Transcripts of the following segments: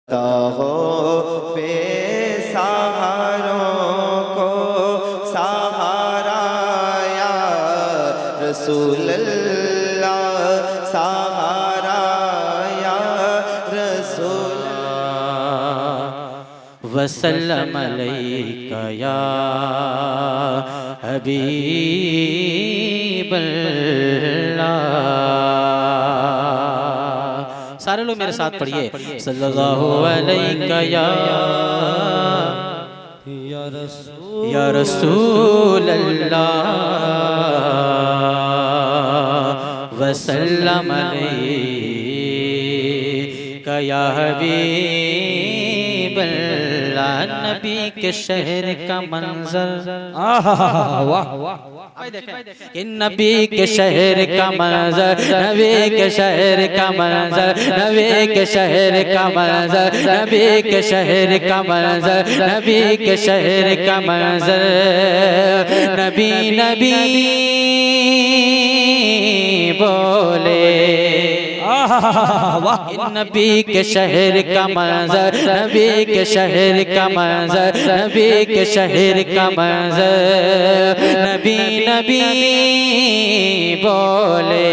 तो हो बेसहारों को सहारा या रसूल अल्लाह, सहारा या रसूल वसल्लम अलैका या हबीबल्लाह। सारे लोग मेरे साथ पढ़िए, सल्लल्लाहु अलैका या रसूल अल्लाह, वसल्लम अलैका या हबीबल्लाह। नबी के शहर का मंजर, वाह वाह, कि नबी के शहर का मंजर, नबी के शहर का मंजर, नबी के शहर का मंजर, नबी के शहर का मंजर, नबी के शहर का मंजर। नबी नबी बोले, नबी के शहर का मंजर, नबी के शहर का मंजर, नबी के शहर का मंजर। नबी नबी बोले,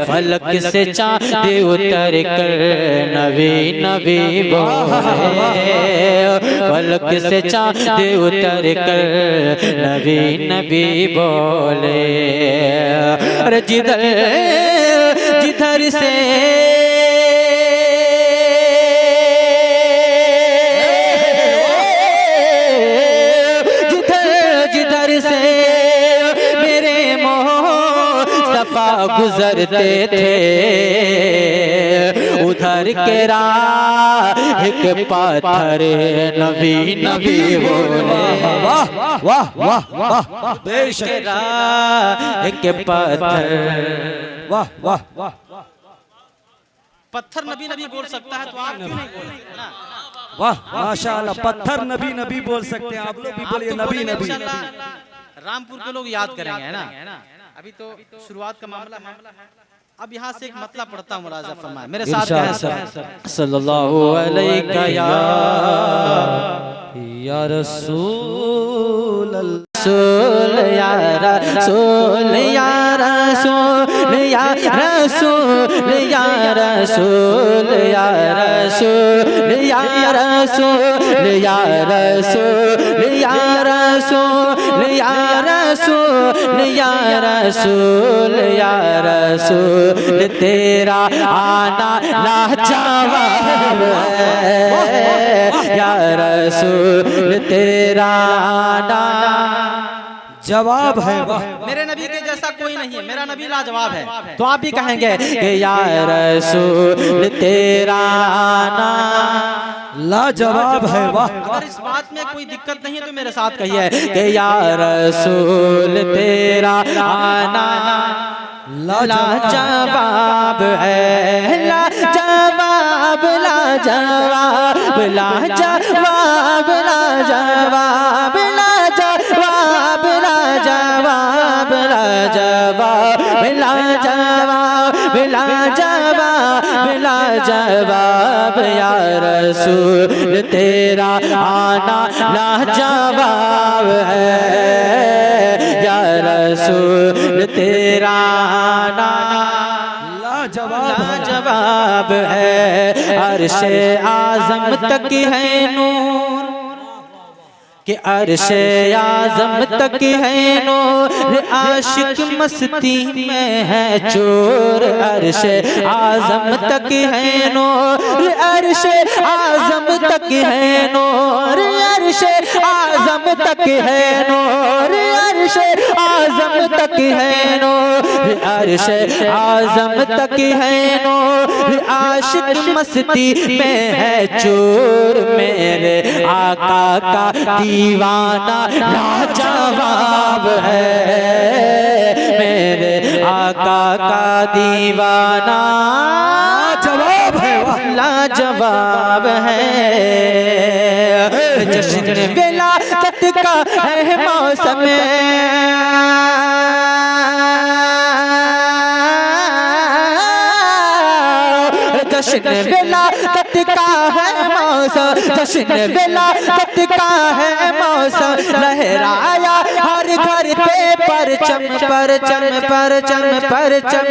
फलक से चाँद उतर कर नबी नबी बोले, फलक से चाँद उतर कर नबी नबी बोले। अरे जिधर जिधर से जिधर से मेरे मुस्तफा गुजरते थे, उधर के राह के पत्थर नबी नबी बोले। वाह वाह वाह वाह, बेशक राह के पत्थर, वाह वाह वाह। पत्थर नबी नबी बोल सकता है तो आप क्यों नहीं बोल रहे ना? वाह माशाअल्लाह, पत्थर नबी नबी बोल सकते हैं, आप लोग भी बोलिए नबी नबी। रामपुर के लोग याद करेंगे है ना? अभी तो शुरुआत का मामला है। अब यहाँ से एक मतलब पढ़ता हूँ, मुलाज़ा फरमाए मेरे साथ कहें सल्लल्लाहु अलैका या रसूल रसूल या रसूल या रसूल या रसूल या रसूल या रसूल या रसूल या रसूल या रसूल या रसूल या रसूल या रसूल। तेरा आना लाजवाब है या रसूल, तेरा आना जवाब है। मेरे नबी के जैसा कोई नहीं है, मेरा नबी लाजवाब है। तो आप भी कहेंगे कि या रसूल तेरा आना लाजवाब है। वाह, अगर इस बात में कोई दिक्कत नहीं है तो मेरे साथ कहिए कि या रसूल तेरा आना लाजवाब है, लाजवाब लाजवाब लाजवाब लाजवाब लाजवाब लाजवाब लाजवाब लाजवाब लाजवाब लाजवाब। या रसूल तेरा आना लाजवाब है, या रसूल तेरा आना लाजवाब है। अर्शे आज़म तक है नूर, कि अर्शे आज़म तक है नूर, आशिक मस्ती में है चोर। अर्शे आज़म तक है नूर, अर्शे आज़म तक है नूर, अर्शे आज़म तक है नूर, अर्शे आज़म तक है नूर, अर्शे आज़म तक है नूर, आशिक मस्ती में है चोर। मेरे आका का दीवाना लाजवाब है, मेरे आका का दीवाना जवाब है, लाजवाब है। जश्न विलादत का है मौसम, जश्न विलादत विलादत का है मौसम, जश्न विलादत का है मौसम, लहराया हर घर पे परचम परचम परचम परचम,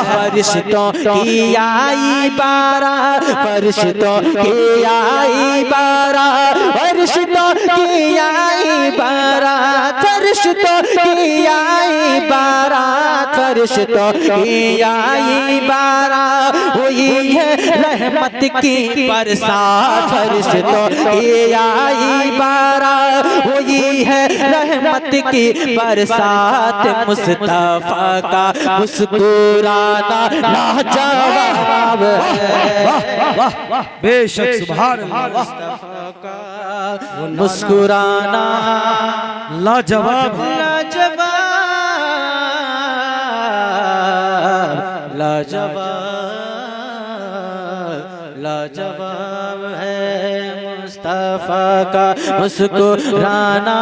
फरिश्तों की आई बारात, फरिश्तों की आई बारात, फरिश्तों की आई बारात, फरिश्तों की आई बारात, फरिश्तों की आई बारात, हुई है रहमत की बरसात, फरिश्तों की आई बारात, हुई है रहमत की बरसात, मुस्तफा का मुस्कुराना लाजवाब है। बेशक सुभान अल्लाह, मुस्तफा का मुस्कुराना लाजवाब लाजवाब लाजवाब लाजवाब है, मुस्तफा का मुस्कुराना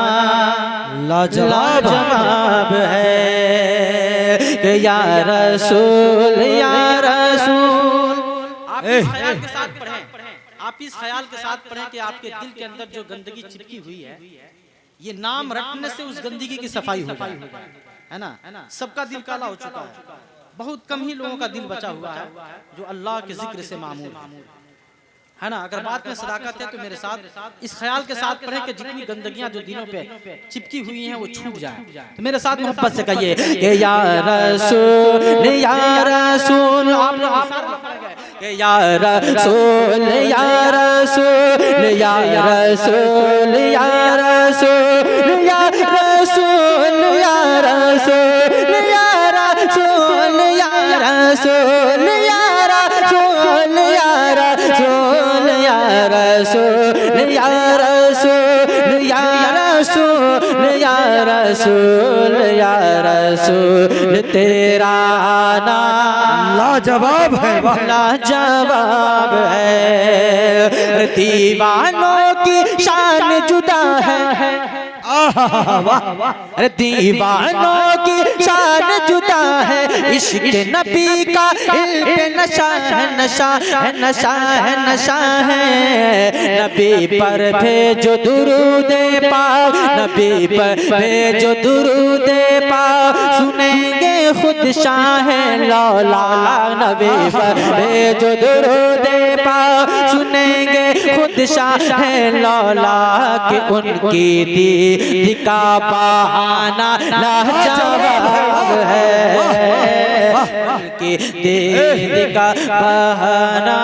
लाजवाब है। कि या रसूल या रसूल, आप इस ख्याल के साथ पढ़ें, आप इस ख्याल के साथ पढ़ें कि आपके दिल के अंदर जो गंदगी चिपकी हुई है, ये नाम रटने से उस गंदगी की सफाई हो जाए, है ना। सबका दिल काला हो चुका है, बहुत कम ही लोगों का दिल बचा हुआ है जो अल्लाह के जिक्र से मामूर है ना। अगर बात में सदाकत है तो मेरे साथ इस ख्याल के साथ पढ़ें कि जितनी गंदगियां जो दिलों पे चिपकी हुई हैं वो छूट जाए। तो मेरे साथ मोहब्बत से कहिए कि या रसूल या रसूल, आप लोग कि या रसूल या रसूल या रसूल या रसूल या रसूल या रसूल या रसूल या रसूल या रसूल या रसूल या रसूल या रसूल या रसूल या रसूल या रसूल, तेरा नाम लाजवाब है, लाजवाब है। दीवानों की शान जुदा है, अरे दीवानों की शान जुदा है, इश्क नबी का इल्म नशा है, नशा है, नशा है, नशा है। नबी पर भेजो दुरूद पाक, नबी पर भेजो दुरूद पाक, सुनेंगे खुद शाह लौला। नबी पर भेजो दुरूद पाक, सुनेंगे खुद शाह लौला कि उनकी दीद का बहाना लाजवाब है, उनकी दीद का बहाना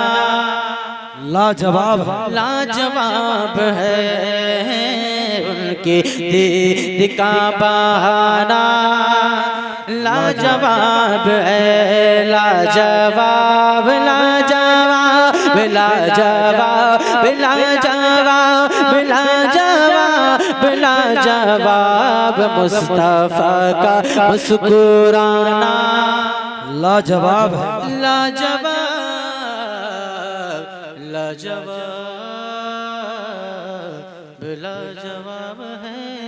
लाजवाब लाजवाब है, उनकी दीद का बहाना लाजवाब है, लाजवाब लाजवाब लाजवाब लाजवाब लाजवाब लाजवाब, मुस्तफा का मुस्कुराना लाजवाब है, लाजवाब लाजवाब लाजवाब है।